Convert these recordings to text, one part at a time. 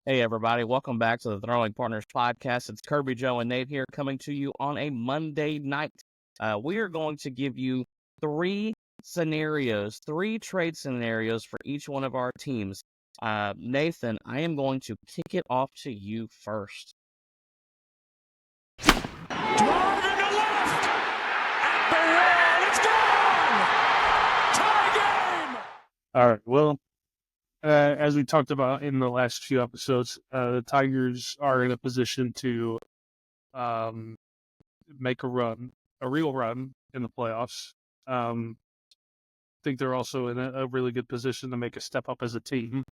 Hey, everybody. Welcome back to the Throwing Partners podcast. It's Kirby, Joe, and Nate here coming to you on a Monday night. We are going to give you three trade scenarios for each one of our teams. Nathan, I am going to kick it off to you first. Drive into left! At the wall! It's gone! Tie game! All right. Well, as we talked about in the last few episodes, the Tigers are in a position to make a real run in the playoffs. I think they're also in a really good position to make a step up as a team.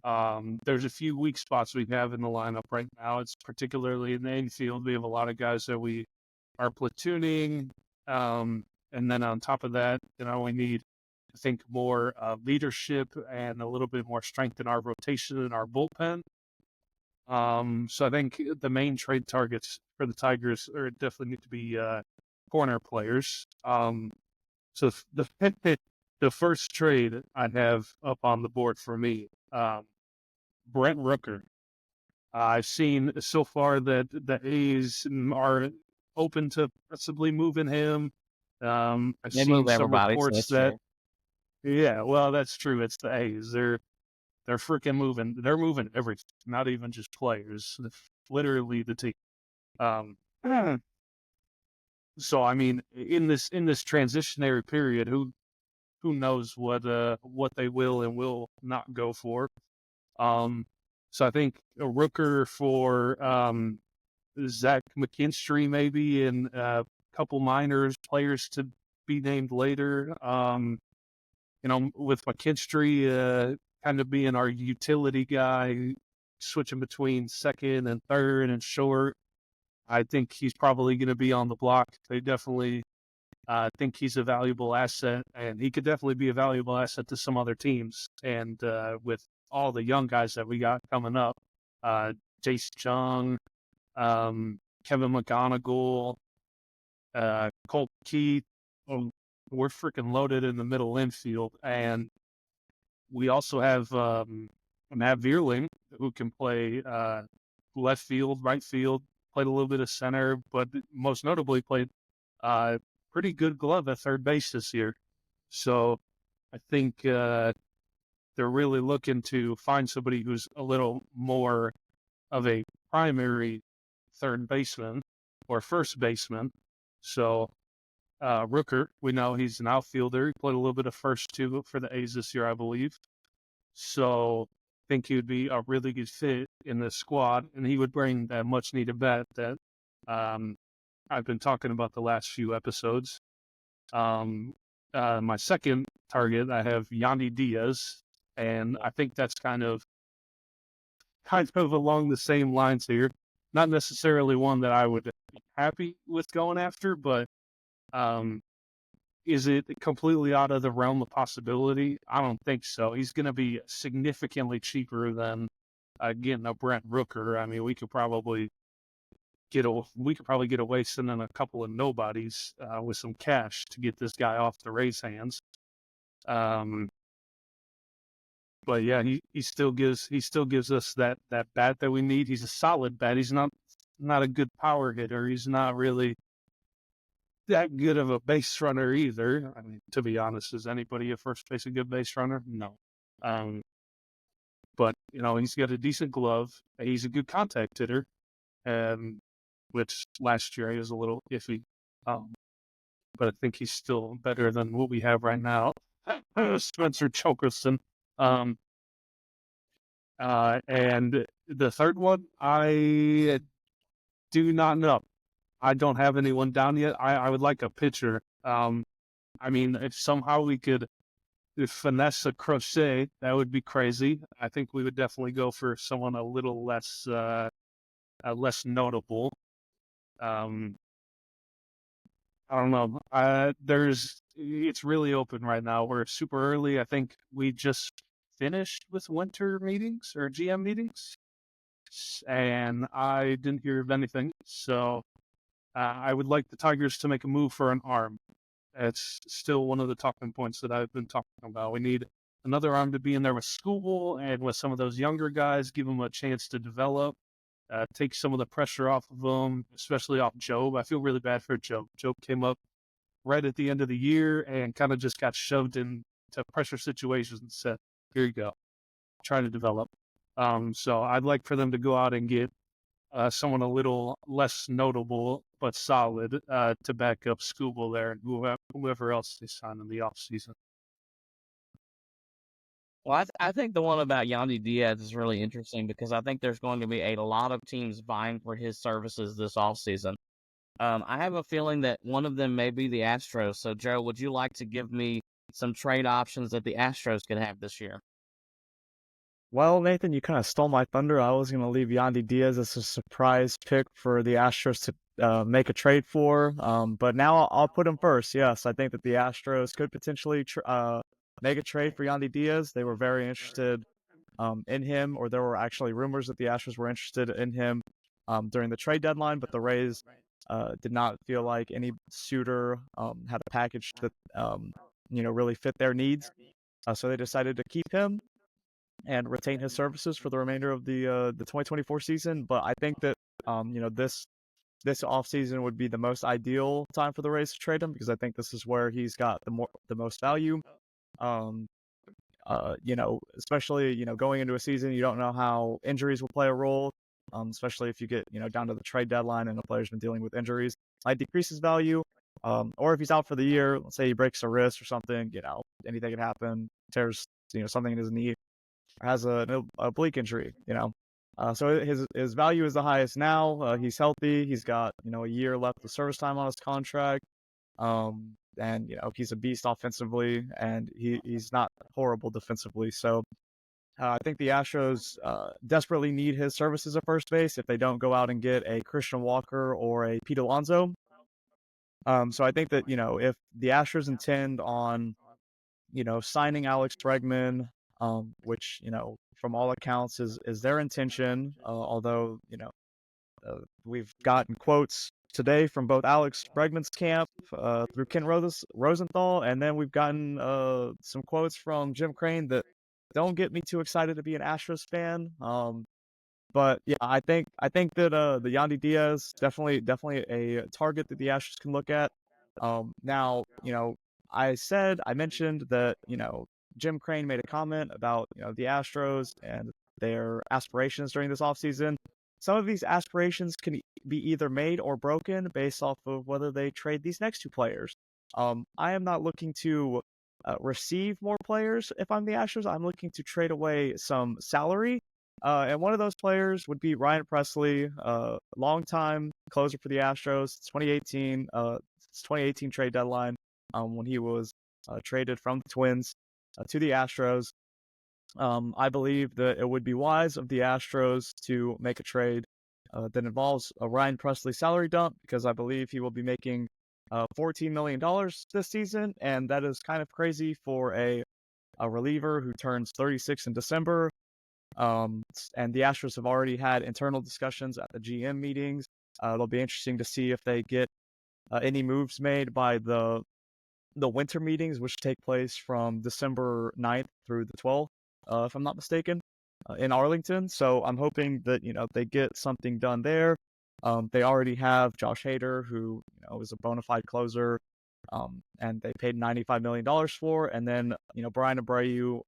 There's a few weak spots we have in the lineup right now. It's particularly in the infield. We have a lot of guys that we are platooning. And then on top of that, we need, I think, more leadership and a little bit more strength in our rotation and our bullpen. So I think the main trade targets for the Tigers definitely need to be corner players. So the first trade I have up on the board for me, Brent Rooker. I've seen so far that the A's are open to possibly moving him. I've They seen move some everybody, so reports it's that, true. yeah, well, that's true. It's the A's. They're freaking moving. They're moving everything, not even just players. Literally the team. So I mean, in this transitionary period, who knows what they will and will not go for. So I think a Rooker for Zach McKinstry maybe, and a couple minors players to be named later. With McKinstry kind of being our utility guy, switching between second and third and short, I think he's probably going to be on the block. They definitely think he's a valuable asset, and he could definitely be a valuable asset to some other teams. And with all the young guys that we got coming up, Jace Jung, Kevin McGonigal, Colt Keith, we're freaking loaded in the middle infield. And we also have Matt Vierling, who can play left field, right field, played a little bit of center, but most notably played pretty good glove at third base this year. So I think they're really looking to find somebody who's a little more of a primary third baseman or first baseman. So Rooker, we know he's an outfielder. He played a little bit of first too for the A's this year, I believe. So I think he would be a really good fit in this squad, and he would bring that much needed bat that I've been talking about the last few episodes. My second target, I have Yandy Diaz, and I think that's kind of along the same lines here. Not necessarily one that I would be happy with going after, but is it completely out of the realm of possibility? I don't think so. He's going to be significantly cheaper than getting a Brent Rooker. I mean, we could probably get away sending a couple of nobodies with some cash to get this guy off the Rays' hands. But yeah, he still gives us that bat that we need. He's a solid bat. He's not a good power hitter. He's not really that good of a base runner either. I mean, to be honest, is anybody at first base a good base runner? No. But he's got a decent glove. He's a good contact hitter, which last year he was a little iffy. But I think he's still better than what we have right now. Spencer Chokerson. And the third one, I do not know. I don't have anyone down yet. I would like a pitcher. I mean, if somehow we could finesse a Crochet, that would be crazy. I think we would definitely go for someone a little less notable. I don't know. It's really open right now. We're super early. I think we just finished with winter meetings or GM meetings, and I didn't hear of anything. So I would like the Tigers to make a move for an arm. It's still one of the talking points that I've been talking about. We need another arm to be in there with School and with some of those younger guys, give them a chance to develop, take some of the pressure off of them, especially off Job. I feel really bad for Job. Job came up right at the end of the year and kind of just got shoved into pressure situations and said, here you go, try to develop. So I'd like for them to go out and get someone a little less notable but solid to back up Scooble there and whoever else they sign in the offseason. Well, I think the one about Yandy Diaz is really interesting because I think there's going to be a lot of teams vying for his services this offseason. I have a feeling that one of them may be the Astros. So, Joe, would you like to give me some trade options that the Astros could have this year? Well, Nathan, you kind of stole my thunder. I was going to leave Yandy Diaz as a surprise pick for the Astros to make a trade for, but now I'll put him first. Yes, I think that the Astros could potentially make a trade for Yandy Diaz. They were very interested in him, or there were actually rumors that the Astros were interested in him during the trade deadline, but the Rays did not feel like any suitor had a package that really fit their needs. So they decided to keep him and retain his services for the remainder of the 2024 season. But I think that this offseason would be the most ideal time for the Rays to trade him, because I think this is where he's got the most value. Especially going into a season, you don't know how injuries will play a role. Especially if you get down to the trade deadline and a player's been dealing with injuries, might decrease his value. Or if he's out for the year, let's say he breaks a wrist or something, anything can happen. Tears something in his knee, or has an oblique injury. So his value is the highest now. He's healthy. He's got a year left of service time on his contract. And he's a beast offensively, and he's not horrible defensively. So I think the Astros desperately need his services at first base if they don't go out and get a Christian Walker or a Pete Alonso. So I think that if the Astros intend on signing Alex Bregman, which from all accounts is their intention, although we've gotten quotes today from both Alex Bregman's camp through Ken Rosenthal, and then we've gotten some quotes from Jim Crane that don't get me too excited to be an Astros fan. But yeah, I think that the Yandy Diaz definitely a target that the Astros can look at. Now I mentioned that Jim Crane made a comment about the Astros and their aspirations during this offseason. Some of these aspirations can be either made or broken based off of whether they trade these next two players. I am not looking to receive more players if I'm the Astros. I'm looking to trade away some salary. And one of those players would be Ryan Presley, longtime closer for the Astros. It's 2018 trade deadline when he was traded from the Twins to the Astros. I believe that it would be wise of the Astros to make a trade that involves a Ryan Presley salary dump, because I believe he will be making $14 million this season, and that is kind of crazy for a reliever who turns 36 in December. And the Astros have already had internal discussions at the GM meetings. It'll be interesting to see if they get any moves made by the winter meetings, which take place from December 9th through the 12th, if I'm not mistaken, in Arlington. So I'm hoping that they get something done there. They already have Josh Hader, who is a bona fide closer, and they paid $95 million for. And then Brian Abreu,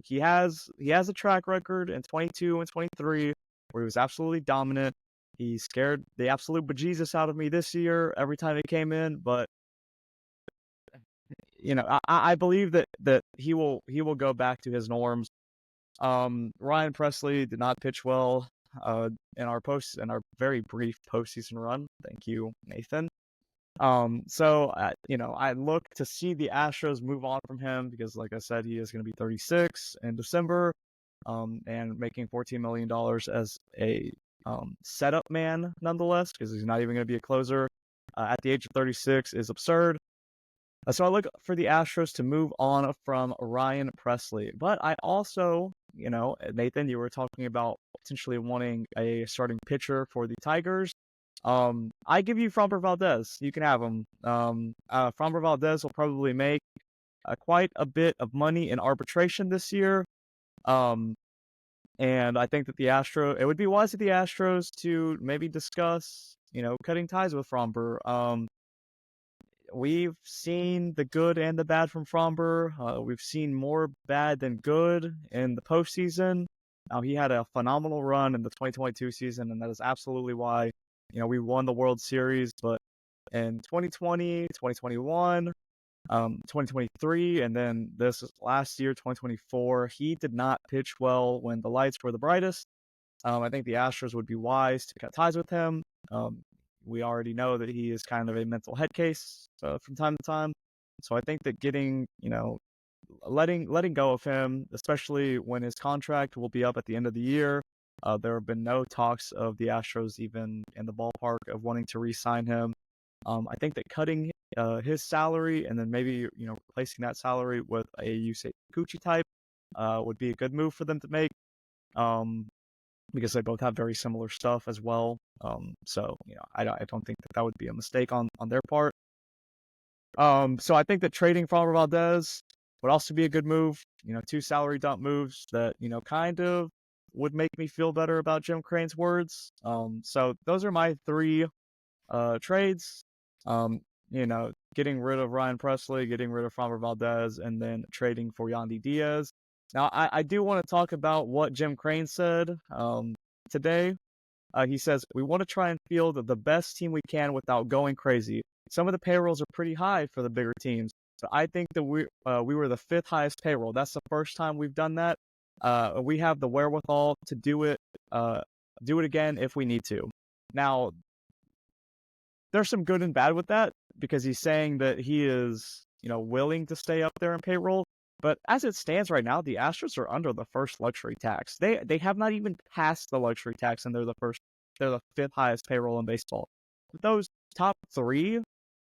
he has a track record in 22 and 23 where he was absolutely dominant. He scared the absolute bejesus out of me this year every time he came in, but I believe that he will go back to his norms. Ryan Presley did not pitch well in our very brief postseason run. Thank you, Nathan. So I look to see the Astros move on from him because, like I said, he is going to be 36 in December, and making $14 million as a setup man nonetheless, because he's not even going to be a closer at the age of 36 is absurd. So I look for the Astros to move on from Ryan Presley. But I also, Nathan, you were talking about potentially wanting a starting pitcher for the Tigers. I give you Framber Valdez. You can have him. Framber Valdez will probably make quite a bit of money in arbitration this year. And I think that it would be wise of the Astros to maybe discuss, cutting ties with Fromber. We've seen the good and the bad from Fromber. We've seen more bad than good in the postseason. Now, he had a phenomenal run in the 2022 season, and that is absolutely why, we won the World Series. But in 2020, 2021, 2023, and then this last year, 2024, he did not pitch well when the lights were the brightest. I think the Astros would be wise to cut ties with him. We already know that he is kind of a mental head case from time to time. So I think that letting go of him, especially when his contract will be up at the end of the year. There have been no talks of the Astros even in the ballpark of wanting to re-sign him. I think that cutting his salary and then maybe replacing that salary with a Yusei Kikuchi type would be a good move for them to make. Because they both have very similar stuff as well. So I don't think that would be a mistake on their part. So I think that trading Framber Valdez would also be a good move. 2 salary dump moves that kind of would make me feel better about Jim Crane's words. So those are my 3 trades. Getting rid of Ryan Presley, getting rid of Framber Valdez, and then trading for Yandy Diaz. Now, I do want to talk about what Jim Crane said today. He says, we want to try and field the best team we can without going crazy. Some of the payrolls are pretty high for the bigger teams. So I think that we were the 5th highest payroll. That's the first time we've done that. We have the wherewithal to do it again if we need to. Now, there's some good and bad with that because he's saying that he is, willing to stay up there in payroll. But as it stands right now, the Astros are under the first luxury tax. They have not even passed the luxury tax, and they're the 5th highest payroll in baseball. But those top 3,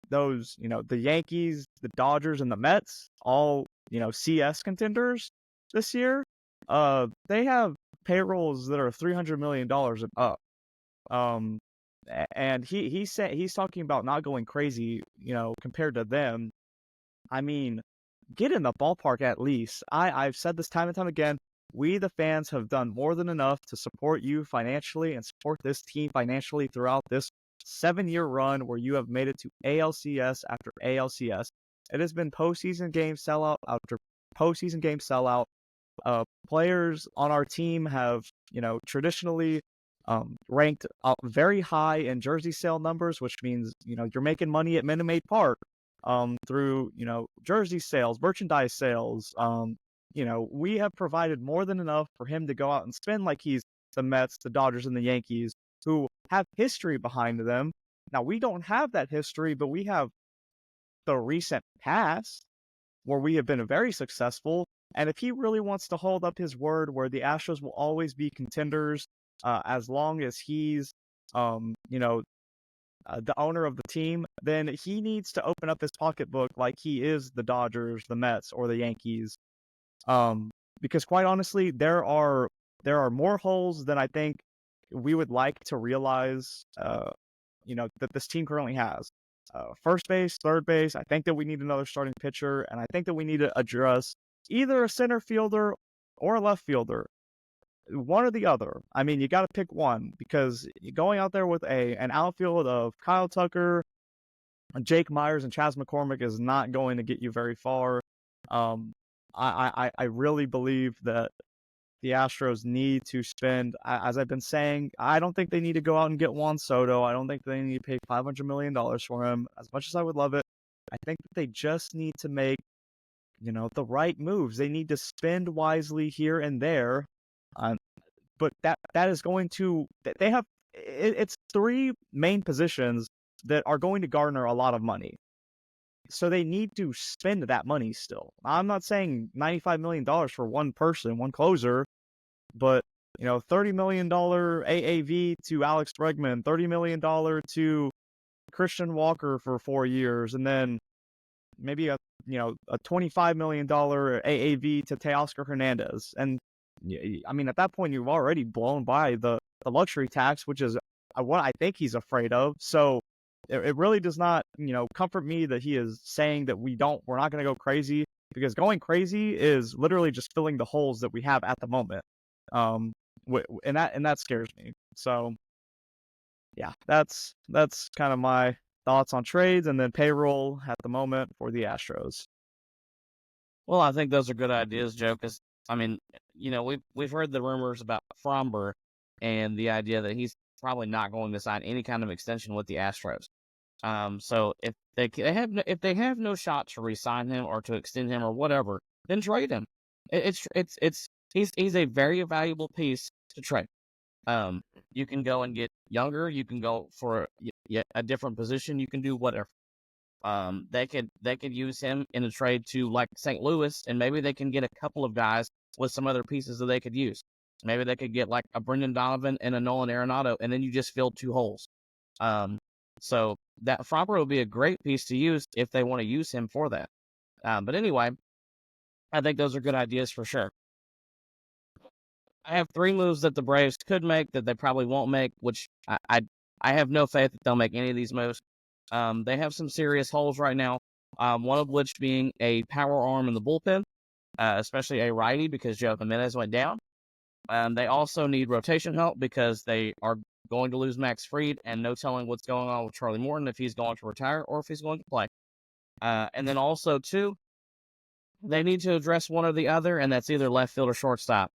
the Yankees, the Dodgers, and the Mets, all CS contenders this year, they have payrolls that are $300 million and up. And he's talking about not going crazy, compared to them. I mean, get in the ballpark at least. I've said this time and time again. We, the fans, have done more than enough to support you financially and support this team financially throughout this 7-year run where you have made it to ALCS after ALCS. It has been postseason game sellout after postseason game sellout. Players on our team have, traditionally ranked very high in jersey sale numbers, which means, you're making money at Minute Maid Park. Through, jersey sales, merchandise sales. We have provided more than enough for him to go out and spend like he's the Mets, the Dodgers, and the Yankees, who have history behind them. Now, we don't have that history, but we have the recent past where we have been very successful. And if he really wants to hold up his word where the Astros will always be contenders as long as he's, the owner of the team, then he needs to open up his pocketbook like he is the Dodgers, the Mets, or the Yankees. Because quite honestly, there are more holes than I think we would like to realize, that this team currently has. First base, third base, I think that we need another starting pitcher, and I think that we need to address either a center fielder or a left fielder. One or the other. I mean, you got to pick one because going out there with an outfield of Kyle Tucker, Jake Myers, and Chas McCormick is not going to get you very far. I really believe that the Astros need to spend, as I've been saying, I don't think they need to go out and get Juan Soto. I don't think they need to pay $500 million for him. As much as I would love it, I think that they just need to make, the right moves. They need to spend wisely here and there. But that is going to, they have, it's 3 main positions that are going to garner a lot of money. So they need to spend that money still. I'm not saying $95 million for one person, one closer, but, $30 million AAV to Alex Bregman, $30 million to Christian Walker for 4 years, and then maybe a $25 million AAV to Teoscar Hernandez. And I mean, at that point, you've already blown by the luxury tax, which is what I think he's afraid of. So it really does not, comfort me that he is saying that we're not going to go crazy. because going crazy is literally just filling the holes that we have at the moment. And that scares me. So yeah, that's kind of my thoughts on trades and then payroll at the moment for the Astros. Well, I think those are good ideas, Joe, because, I mean, we've heard the rumors about Fromber and the idea that he's probably not going to sign any kind of extension with the Astros. So if they have no shot to re-sign him or to extend him or whatever, then trade him. He's a very valuable piece to trade. You can go and get younger. You can go for a different position. You can do whatever. They could use him in a trade to like St. Louis, and maybe they can get a couple of guys with some other pieces that they could use. Maybe they could get like a Brendan Donovan and a Nolan Arenado, and then you just fill 2 holes. So that Fromber will be a great piece to use if they want to use him for that. But anyway, I think those are good ideas for sure. I have 3 moves that the Braves could make that they probably won't make, which I have no faith that they'll make any of these moves. They have some serious holes right now, one of which being a power arm in the bullpen, especially a righty because Joe Jimenez went down. They also need rotation help because they are going to lose Max Fried and no telling what's going on with Charlie Morton, if he's going to retire or if he's going to play. And then also, too, they need to address one or the other, and that's either left field or shortstop.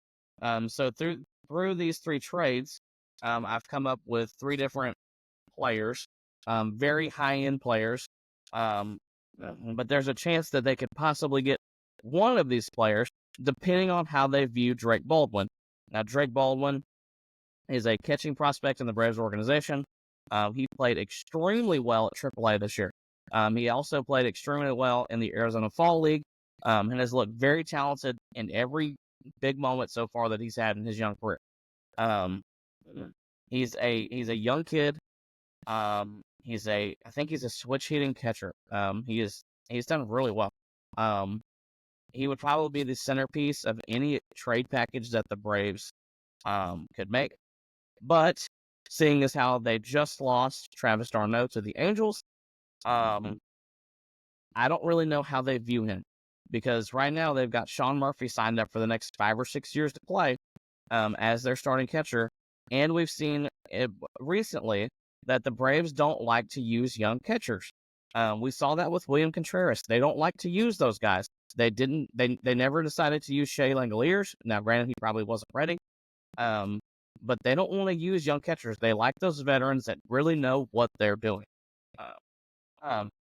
So through these 3 trades, I've come up with 3 different players, very high-end players, but there's a chance that they could possibly get one of these players, depending on how they view Drake Baldwin. Now, Drake Baldwin is a catching prospect in the Braves organization. He played extremely well at AAA this year. He also played extremely well in the Arizona Fall League, and has looked very talented in every big moment so far that he's had in his young career. He's a young kid. I think he's a switch hitting catcher. He's done really well. He would probably be the centerpiece of any trade package that the Braves could make. But seeing as how they just lost Travis d'Arnaud to the Angels, I don't really know how they view him, because right now they've got Sean Murphy signed up for the next 5 or 6 years to play as their starting catcher, and we've seen recently that the Braves don't like to use young catchers. We saw that with William Contreras. They don't like to use those guys. They never decided to use Shea Langoliers. Now, granted, he probably wasn't ready. But they don't want to use young catchers. They like those veterans that really know what they're doing.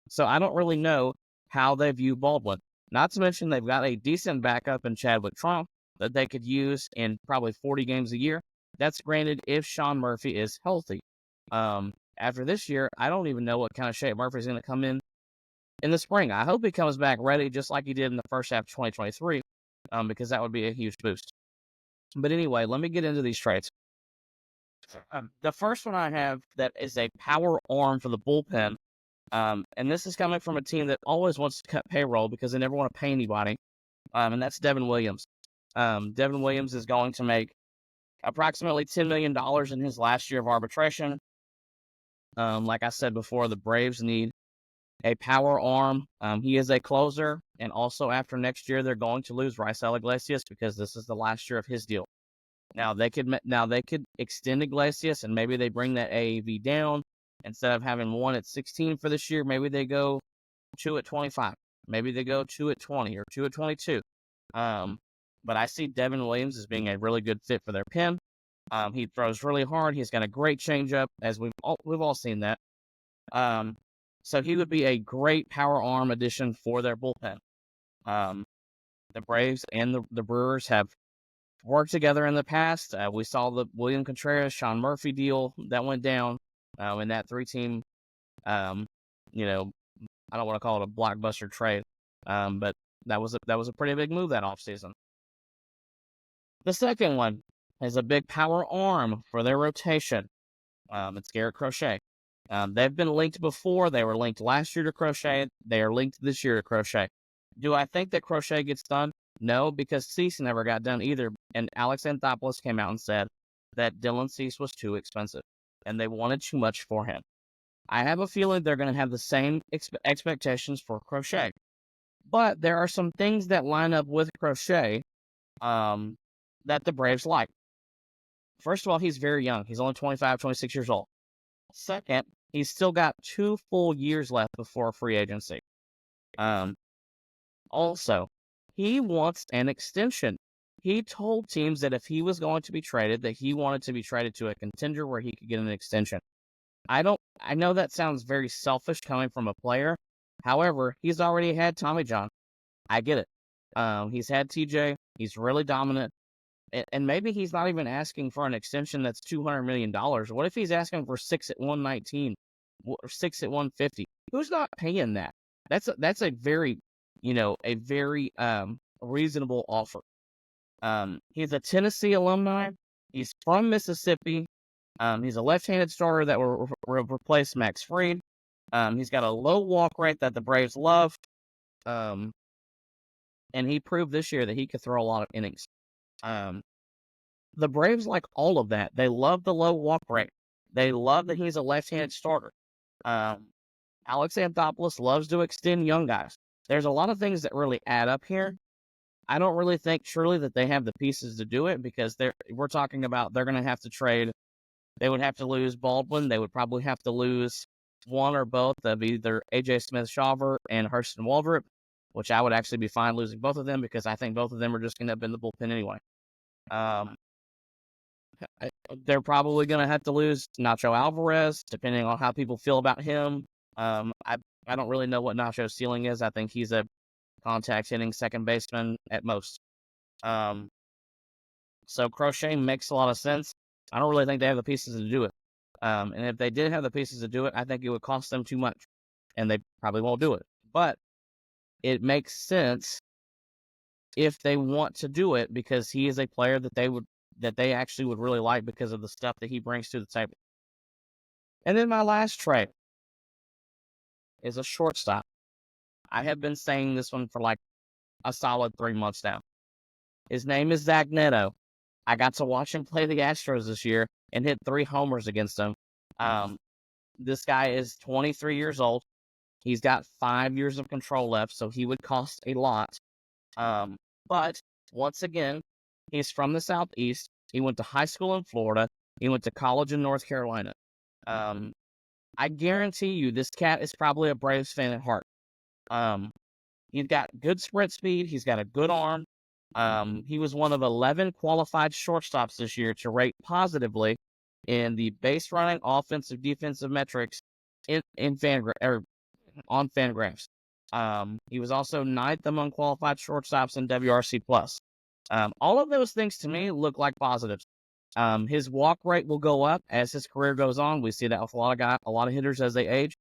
So I don't really know how they view Baldwin. Not to mention they've got a decent backup in Chadwick Trump that they could use in probably 40 games a year. That's granted if Sean Murphy is healthy. After this year, I don't even know what kind of shape Murphy's going to come in the spring. I hope he comes back ready just like he did in the first half of 2023, because that would be a huge boost. But anyway, let me get into these trades. The first one I have that is a power arm for the bullpen, and this is coming from a team that always wants to cut payroll because they never want to pay anybody, and that's Devin Williams. Devin Williams is going to make approximately $10 million in his last year of arbitration. Like I said before, the Braves need a power arm. He is a closer, and also after next year, they're going to lose Raisel Iglesias because this is the last year of his deal. Now they could extend Iglesias, and maybe they bring that AAV down. Instead of having 1 at 16 for this year, maybe they go 2 at 25. Maybe they go 2 at 20 or 2 at 22. But I see Devin Williams as being a really good fit for their pen. He throws really hard. He's got a great changeup, as we've all seen that. So he would be a great power arm addition for their bullpen. The Braves and the Brewers have worked together in the past. We saw the William Contreras, Sean Murphy deal that went down in that 3-team, I don't want to call it a blockbuster trade, but that was a pretty big move that offseason. The second one is a big power arm for their rotation. It's Garrett Crochet. They've been linked before. They were linked last year to Crochet. They are linked this year to Crochet. Do I think that Crochet gets done? No, because Cease never got done either. And Alex Anthopoulos came out and said that Dylan Cease was too expensive, and they wanted too much for him. I have a feeling they're going to have the same expectations for Crochet. But there are some things that line up with Crochet that the Braves like. First of all, he's very young. He's only 25, 26 years old. Second, he's still got 2 full years left before free agency. Also, he wants an extension. He told teams that if he was going to be traded, that he wanted to be traded to a contender where he could get an extension. I know that sounds very selfish coming from a player. However, he's already had Tommy John. I get it. He's had TJ. He's really dominant. And maybe he's not even asking for an extension that's $200 million. What if he's asking for 6 at 119 or 6 at 150? Who's not paying that? That's a very, reasonable offer. He's a Tennessee alumni. He's from Mississippi. He's a left-handed starter that will replace Max Fried. He's got a low walk rate that the Braves love. And he proved this year that he could throw a lot of innings. The Braves like all of that. They love the low walk rate. They love that he's a left-handed starter. Alex Anthopoulos loves to extend young guys. There's a lot of things that really add up here. I don't really think truly that they have the pieces to do it because we're talking about they're going to have to trade. They would have to lose Baldwin. They would probably have to lose one or both of either A.J. Smith-Shawver and Hurston Waldrop, which I would actually be fine losing both of them because I think both of them are just going to end up in the bullpen anyway. They're probably going to have to lose Nacho Alvarez, depending on how people feel about him. I don't really know what Nacho's ceiling is. I think he's a contact hitting second baseman at most. So Crochet makes a lot of sense. I don't really think they have the pieces to do it. And if they did have the pieces to do it, I think it would cost them too much. And they probably won't do it. But it makes sense if they want to do it because he is a player that they actually would really like because of the stuff that he brings to the table. And then my last trade is a shortstop. I have been saying this one for like a solid 3 months now. His name is Zach Neto. I got to watch him play the Astros this year and hit 3 homers against them. This guy is 23 years old. He's got 5 years of control left, so he would cost a lot. But once again, he's from the Southeast. He went to high school in Florida. He went to college in North Carolina. I guarantee you this cat is probably a Braves fan at heart. He's got good sprint speed. He's got a good arm. He was one of 11 qualified shortstops this year to rate positively in the base running, offensive, defensive metrics on Fangraphs. He was also 9th among qualified shortstops in WRC+. All of those things to me look like positives. His walk rate will go up as his career goes on. We see that with a lot of hitters as they age,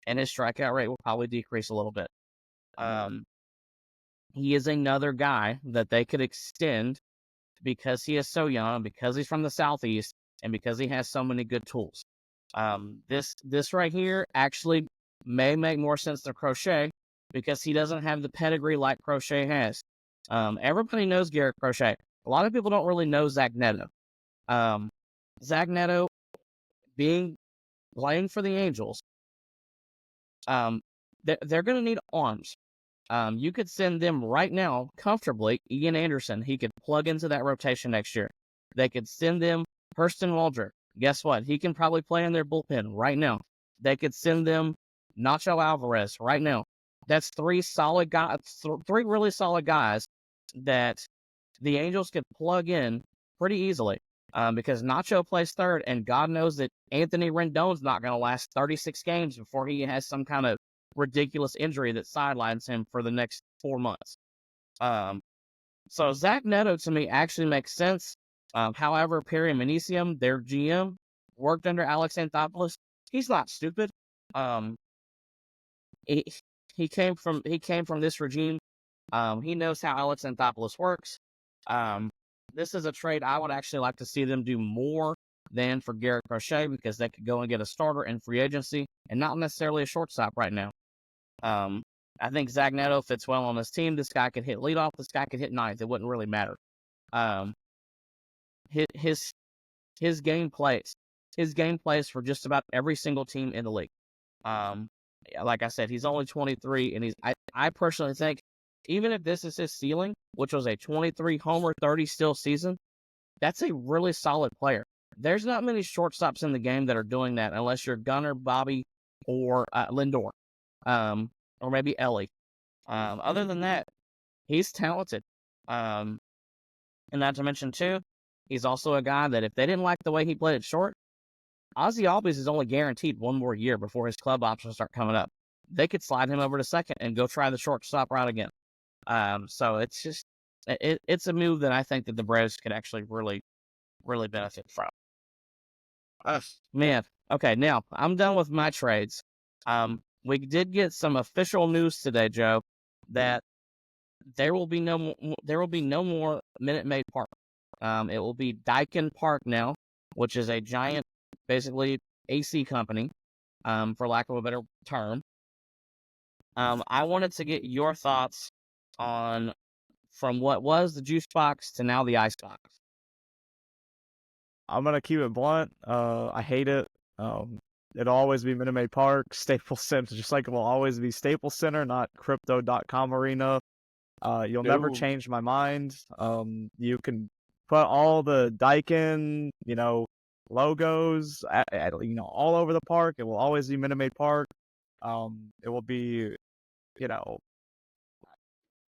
and his strikeout rate will probably decrease a little bit. He is another guy that they could extend because he is so young, because he's from the Southeast, and because he has so many good tools. This right here actually may make more sense than Crochet because he doesn't have the pedigree like Crochet has. Everybody knows Garrett Crochet. A lot of people don't really know Zach Neto. Zach Neto playing for the Angels, they're going to need arms. You could send them right now, comfortably, Ian Anderson. He could plug into that rotation next year. They could send them Hurston Waldrop. Guess what? He can probably play in their bullpen right now. They could send them Nacho Alvarez right now. That's 3 solid guys, 3 really solid guys that the Angels could plug in pretty easily. Because Nacho plays third, and God knows that Anthony Rendon's not going to last 36 games before he has some kind of ridiculous injury that sidelines him for the next 4 months. So Zach Neto to me actually makes sense. However, Perry Manisium, their GM, worked under Alex Anthopoulos. He's not stupid. He came from this regime. He knows how Alex Anthopoulos works. This is a trade I would actually like to see them do more than for Garrett Crochet because they could go and get a starter in free agency and not necessarily a shortstop right now. I think Zach Neto fits well on this team. This guy could hit leadoff. This guy could hit ninth. It wouldn't really matter. His game plays. His game plays for just about every single team in the league. Like I said, he's only 23, and I personally think even if this is his ceiling, which was a 23 homer, 30 steal season, that's a really solid player. There's not many shortstops in the game that are doing that unless you're Gunnar, Bobby, or Lindor, or maybe Ellie. Other than that, he's talented. And not to mention, too, he's also a guy that if they didn't like the way he played it short, Ozzy Albies is only guaranteed one more year before his club options start coming up. They could slide him over to second and go try the shortstop route again. So it's just it's a move that I think that the Braves could actually really, really benefit from. Man, okay, now I'm done with my trades. We did get some official news today, Joe, that there will be no more Minute Maid Park. It will be Daikin Park now, which is a giant, basically AC company, for lack of a better term. I wanted to get your thoughts on from what was the juice box to now the ice box. I'm gonna keep it blunt. I hate it. It'll always be Minute Maid Park, Staples Center, just like it will always be Staples Center, not Crypto.com Arena. You'll never change my mind. You can put all the Daikin, logos, all over the park. It will always be Minute Maid Park. It will be,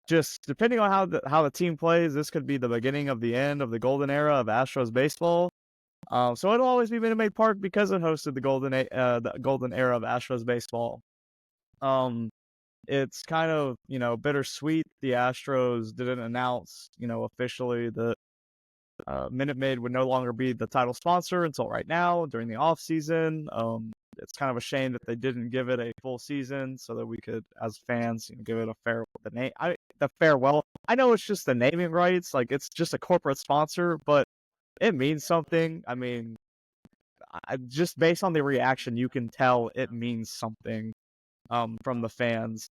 just depending on how the team plays, this could be the beginning of the end of the golden era of Astros baseball. So it'll always be Minute Maid Park because it hosted the golden era of Astros baseball. It's kind of, bittersweet. The Astros didn't announce, officially that Minute Maid would no longer be the title sponsor until right now during the offseason. It's kind of a shame that they didn't give it a full season so that we could, as fans, give it the farewell. I know it's just the naming rights, like it's just a corporate sponsor, but it means something. I mean, just based on the reaction, you can tell it means something from the fans.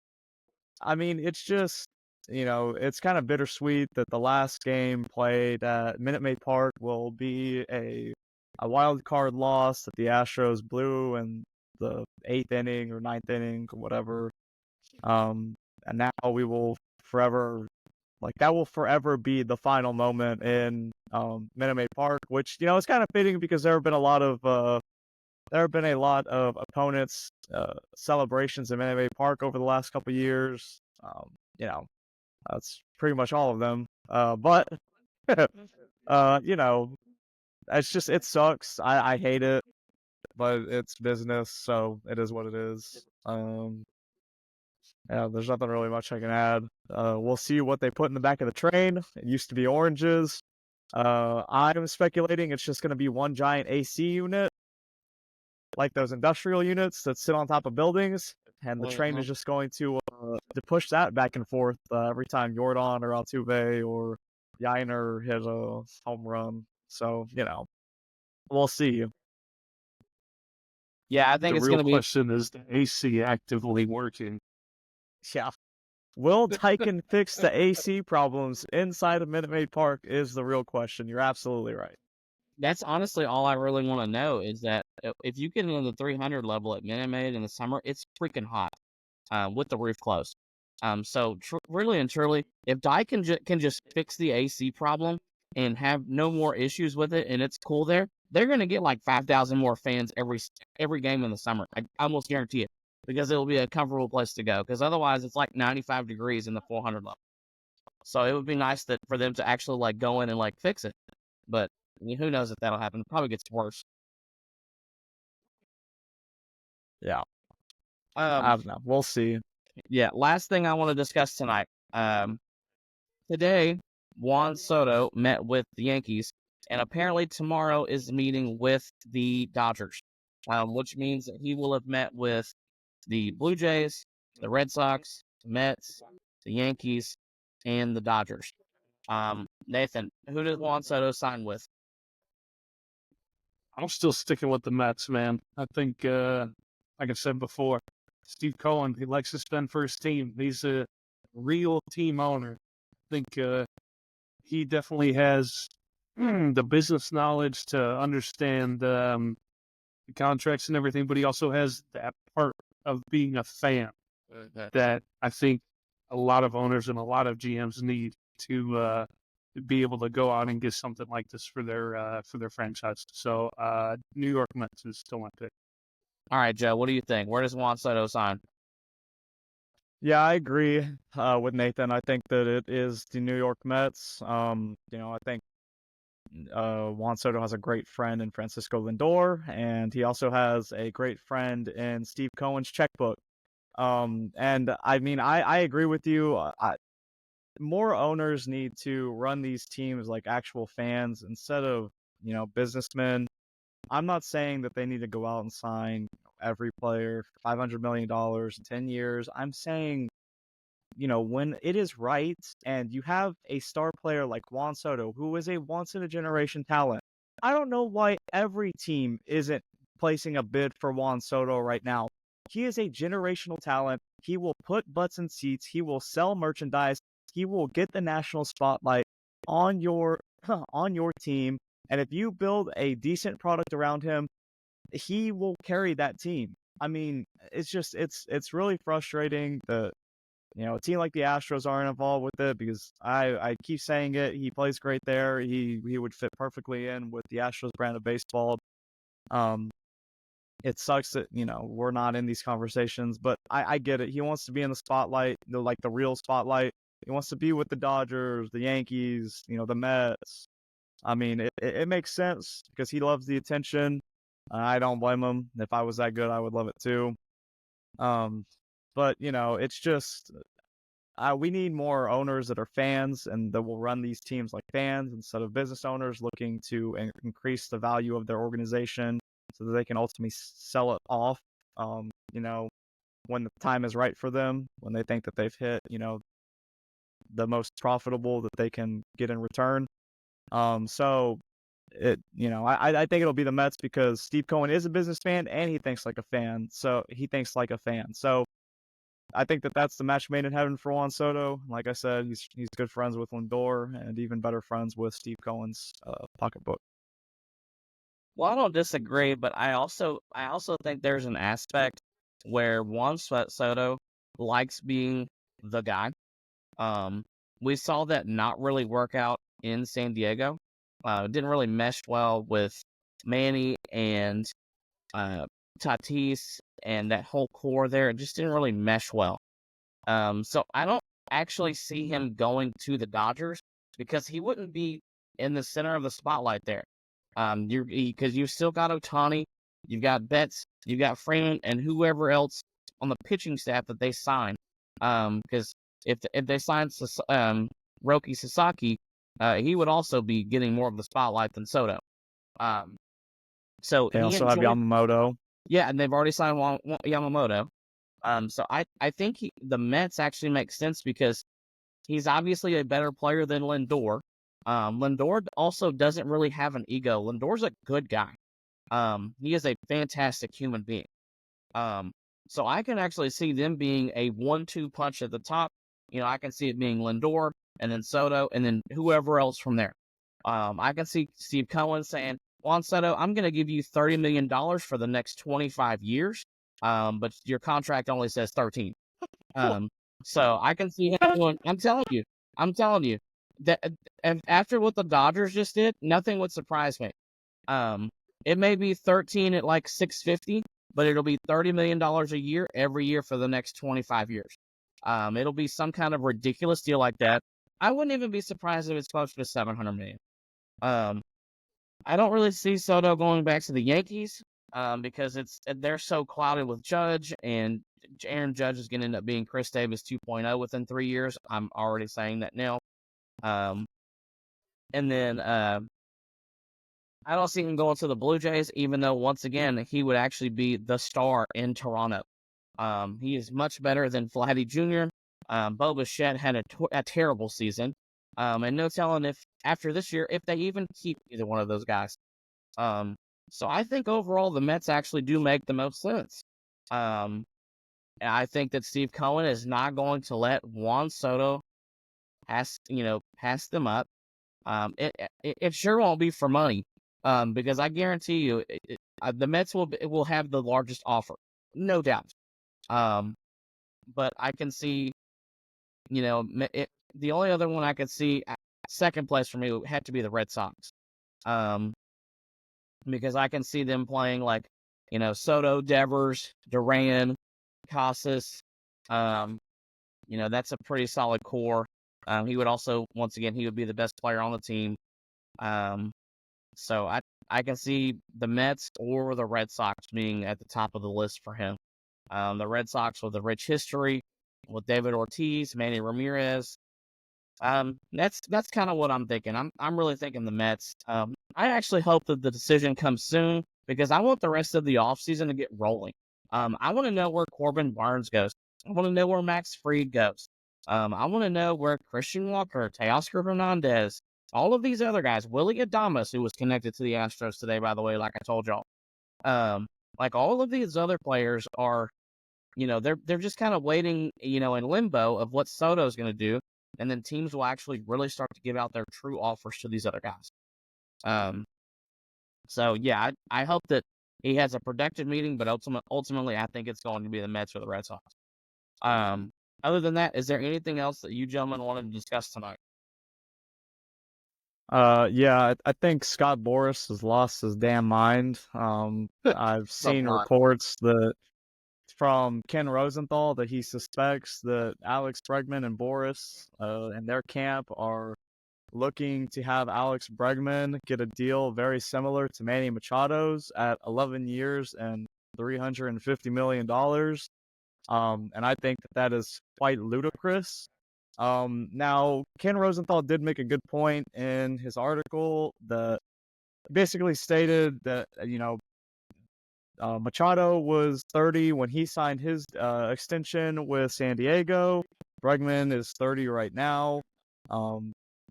I mean, it's just, it's kind of bittersweet that the last game played at Minute Maid Park will be a wild card loss that the Astros blew in the 8th inning or 9th inning or whatever. And now we will forever, that will forever be the final moment in Minute Maid Park, which, is kind of fitting because there have been a lot of opponents' celebrations in Minute Maid Park over the last couple of years. That's pretty much all of them. But it's just, it sucks. I hate it, but it's business, so it is what it is. Yeah, there's nothing really much I can add. We'll see what they put in the back of the train. It used to be oranges. I'm speculating it's just going to be one giant AC unit, like those industrial units that sit on top of buildings, and the train is just going to push that back and forth every time Jordan or Altuve or Yainer hit a home run. So, we'll see. Yeah, I think it's going to be. The real question is the AC actively working. Yeah. Will Daikin fix the AC problems inside of Minute Maid Park is the real question. You're absolutely right. That's honestly all I really want to know is that if you get into the 300 level at Minute Maid in the summer, it's freaking hot with the roof closed. So really and truly, if Daikin can just fix the AC problem and have no more issues with it, and it's cool there, they're going to get like 5,000 more fans every game in the summer. I almost guarantee it, because it'll be a comfortable place to go. Because otherwise, it's like 95 degrees in the 400 level. So it would be nice for them to actually go in and fix it. But who knows if that'll happen? It probably gets worse. Yeah. I don't know. We'll see. Yeah. Last thing I want to discuss tonight. Today, Juan Soto met with the Yankees, and apparently tomorrow is meeting with the Dodgers, which means that he will have met with the Blue Jays, the Red Sox, the Mets, the Yankees, and the Dodgers. Nathan, who did Juan Soto sign with? I'm still sticking with the Mets, man. I think, like I said before, Steve Cohen, he likes to spend for his team. He's a real team owner. I think he definitely has the business knowledge to understand the contracts and everything, but he also has that part of being a fan that I think a lot of owners and a lot of GMs need to be able to go out and get something like this for their franchise. So New York Mets is still my pick. All right, Joe, what do you think? Where does Juan Soto sign? Yeah, I agree with Nathan. I think that it is the New York Mets. I think Juan Soto has a great friend in Francisco Lindor, and he also has a great friend in Steve Cohen's checkbook. And I mean, I agree with you. More owners need to run these teams like actual fans instead of, businessmen. I'm not saying that they need to go out and sign every player for $500 million in 10 years. I'm saying, when it is right and you have a star player like Juan Soto, who is a once in a generation talent, I don't know why every team isn't placing a bid for Juan Soto right now. He is a generational talent. He will put butts in seats. He will sell merchandise. He will get the national spotlight on your team. And if you build a decent product around him, he will carry that team. I mean, it's really frustrating that a team like the Astros aren't involved with it, because I keep saying it. He plays great there. He would fit perfectly in with the Astros brand of baseball. It sucks that we're not in these conversations, but I get it. He wants to be in the spotlight, the real spotlight. He wants to be with the Dodgers, the Yankees, the Mets. I mean, it makes sense because he loves the attention. I don't blame him. If I was that good, I would love it too. But it's just we need more owners that are fans and that will run these teams like fans instead of business owners looking to increase the value of their organization so that they can ultimately sell it off. When the time is right for them, when they think that they've hit, the most profitable that they can get in return. So I think it'll be the Mets because Steve Cohen is a businessman and he thinks like a fan. So I think that that's the match made in heaven for Juan Soto. Like I said, he's good friends with Lindor and even better friends with Steve Cohen's pocketbook. Well, I don't disagree, but I also think there's an aspect where Juan Soto likes being the guy. We saw that not really work out in San Diego. It didn't really mesh well with Manny and Tatis and that whole core there. It just didn't really mesh well. So I don't actually see him going to the Dodgers because he wouldn't be in the center of the spotlight there. Because you've still got Ohtani, you've got Betts, you've got Freeman, and whoever else on the pitching staff that they sign. Because if they sign Roki Sasaki, he would also be getting more of the spotlight than Soto. So they also have Yamamoto. Yeah, and they've already signed Yamamoto. So I think the Mets actually make sense because he's obviously a better player than Lindor. Lindor also doesn't really have an ego. Lindor's a good guy. He is a fantastic human being. So I can actually see them being a 1-2 punch at the top. I can see it being Lindor and then Soto and then whoever else from there. I can see Steve Cohen saying, Juan Soto, I'm going to give you $30 million for the next 25 years, but your contract only says 13. So I can see him doing, I'm telling you, that after what the Dodgers just did, nothing would surprise me. It may be 13 at like 650, but it'll be $30 million a year every year for the next 25 years. It'll be some kind of ridiculous deal like that. I wouldn't even be surprised if it's closer to $700 million. I don't really see Soto going back to the Yankees because they're so clouded with Judge, and Aaron Judge is going to end up being Chris Davis 2.0 within 3 years. I'm already saying that now. And then I don't see him going to the Blue Jays, even though, once again, he would actually be the star in Toronto. He is much better than Vladdy Jr. Bo Bichette had a terrible season. And no telling if after this year, if they even keep either one of those guys. So I think overall the Mets actually do make the most sense. And I think that Steve Cohen is not going to let Juan Soto pass them up. It sure won't be for money. Because I guarantee you, the Mets will have the largest offer, no doubt. But I can see, the only other one I could see second place for me would have to be the Red Sox. Because I can see them playing like, Soto, Devers, Duran, Casas. That's a pretty solid core. He would also, once again, he would be the best player on the team. So I can see the Mets or the Red Sox being at the top of the list for him. The Red Sox with a rich history with David Ortiz, Manny Ramirez. That's kind of what I'm thinking. I'm really thinking the Mets. I actually hope that the decision comes soon because I want the rest of the offseason to get rolling. I want to know where Corbin Barnes goes. I want to know where Max Fried goes. I want to know where Christian Walker, Teoscar Hernandez, all of these other guys, Willie Adames, who was connected to the Astros today, by the way, like I told y'all. Like all of these other players are, they're just kind of waiting, in limbo of what Soto's going to do. And then teams will actually really start to give out their true offers to these other guys. So yeah, I hope that he has a productive meeting, but ultimately I think it's going to be the Mets or the Red Sox. Other than that, is there anything else that you gentlemen wanted to discuss tonight? Yeah, I think Scott Boras has lost his damn mind. I've seen not. reports that from Ken Rosenthal that he suspects that Alex Bregman and Boras and their camp are looking to have Alex Bregman get a deal very similar to Manny Machado's at 11 years and $350 million. And I think that is quite ludicrous. Now, Ken Rosenthal did make a good point in his article that basically stated that, Machado was 30 when he signed his extension with San Diego. Bregman is 30 right now.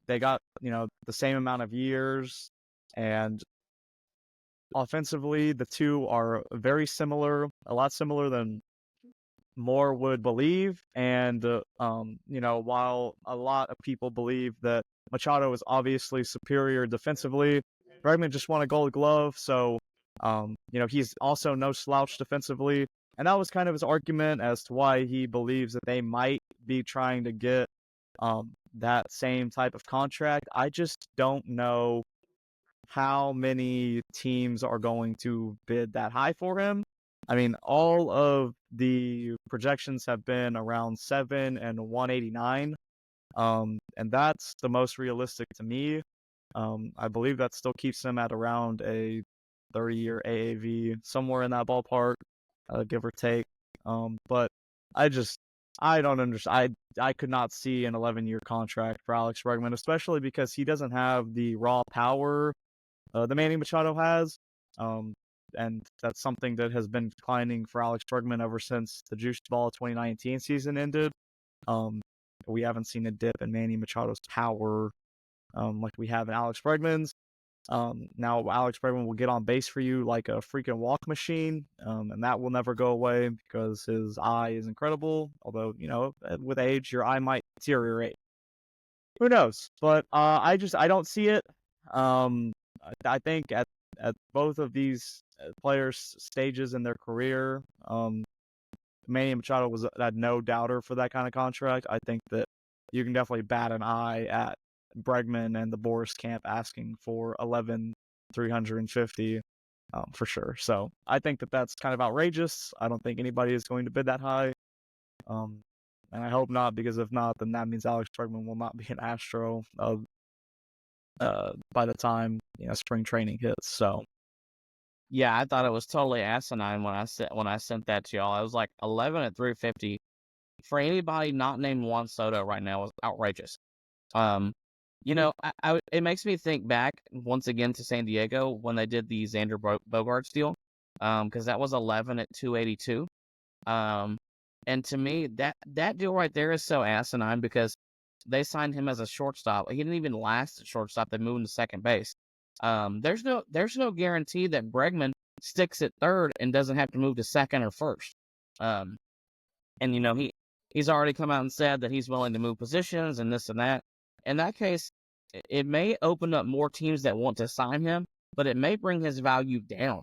They got, the same amount of years. And offensively, the two are very similar, a lot similar than more would believe. And, while a lot of people believe that Machado is obviously superior defensively, Bregman just won a Gold Glove, so, he's also no slouch defensively. And that was kind of his argument as to why he believes that they might be trying to get that same type of contract. I just don't know how many teams are going to bid that high for him. I mean, all of the projections have been around 7 and 189, and that's the most realistic to me. I believe that still keeps him at around a 30-year AAV, somewhere in that ballpark, give or take. But I don't understand. I could not see an 11-year contract for Alex Bregman, especially because he doesn't have the raw power that Manny Machado has. And that's something that has been declining for Alex Bregman ever since the Juiced Ball 2019 season ended. We haven't seen a dip in Manny Machado's power like we have in Alex Bregman's. Now Alex Bregman will get on base for you like a freaking walk machine, and that will never go away because his eye is incredible. Although, with age, your eye might deteriorate. Who knows? But I don't see it. I think at both of these players' stages in their career, Manny Machado had no doubter for that kind of contract. I think that you can definitely bat an eye at Bregman and the Boras camp asking for 11,350 for sure. So I think that that's kind of outrageous. I don't think anybody is going to bid that high. And I hope not, because if not, then that means Alex Bregman will not be an Astro by the time spring training hits. So Yeah, I thought it was totally asinine when I sent that to y'all. I was like 11 at 350 for anybody not named Juan Soto right now is outrageous. It makes me think back once again to San Diego when they did the Xander Bogaerts deal, because that was 11 at 282. And to me, that deal right there is so asinine because they signed him as a shortstop. He didn't even last at shortstop. They moved him to second base. There's no guarantee that Bregman sticks at third and doesn't have to move to second or first. And he's already come out and said that he's willing to move positions and this and that. In that case, it may open up more teams that want to sign him, but it may bring his value down.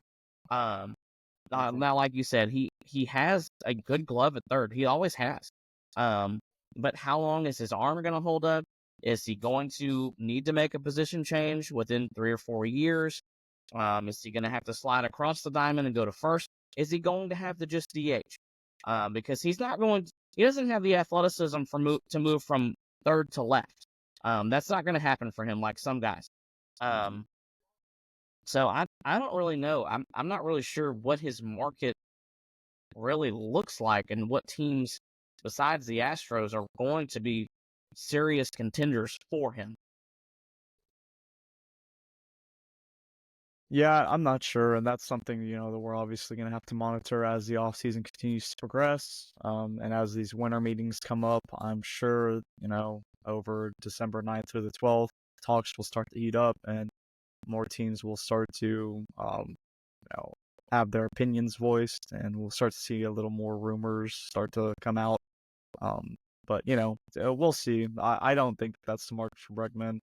Now, like you said, he has a good glove at third. He always has. but how long is his arm going to hold up? Is he going to need to make a position change within 3 or 4 years? Is he going to have to slide across the diamond and go to first? Is he going to have to just DH? Because he doesn't have the athleticism to move from third to left. That's not going to happen for him like some guys. So I don't really know. I'm not really sure what his market really looks like and what teams besides the Astros are going to be serious contenders for him. Yeah, I'm not sure, and that's something, that we're obviously going to have to monitor as the offseason continues to progress. And as these winter meetings come up, I'm sure, over December 9th through the 12th, talks will start to heat up and more teams will start to, have their opinions voiced, and we'll start to see a little more rumors start to come out. But, we'll see. I don't think that's the market for Bregman.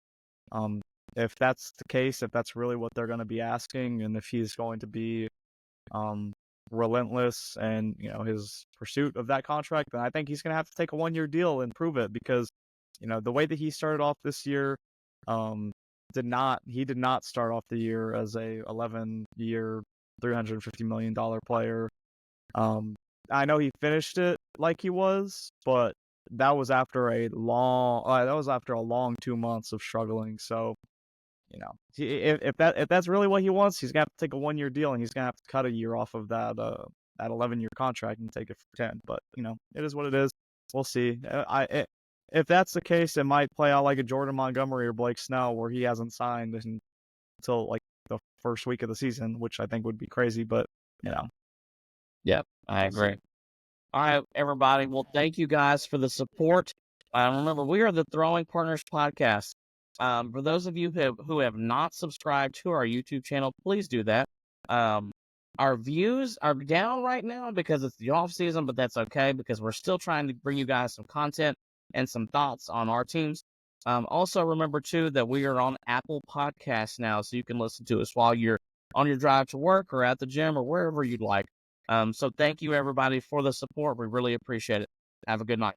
If that's the case, if that's really what they're going to be asking, and if he's going to be relentless and his pursuit of that contract, then I think he's going to have to take a 1-year deal and prove it, because the way that he started off this year, he did not start off the year as a 11-year, $350 million player. I know he finished it like he was, but that was after a long 2 months of struggling. So, if that's really what he wants, he's gonna have to take a 1-year deal, and he's gonna have to cut a year off of that 11-year contract and take it for 10. But it is what it is. We'll see. If that's the case, it might play out like a Jordan Montgomery or Blake Snell, where he hasn't signed until like the first week of the season, which I think would be crazy. But Yep, I agree. All right, everybody. Well, thank you guys for the support. Remember, we are the Throwing Partners podcast. For those of you who have not subscribed to our YouTube channel, please do that. Our views are down right now because it's the off season, but that's okay because we're still trying to bring you guys some content and some thoughts on our teams. Also, remember too that we are on Apple Podcasts now, so you can listen to us while you're on your drive to work or at the gym or wherever you'd like. So thank you everybody for the support. We really appreciate it. Have a good night.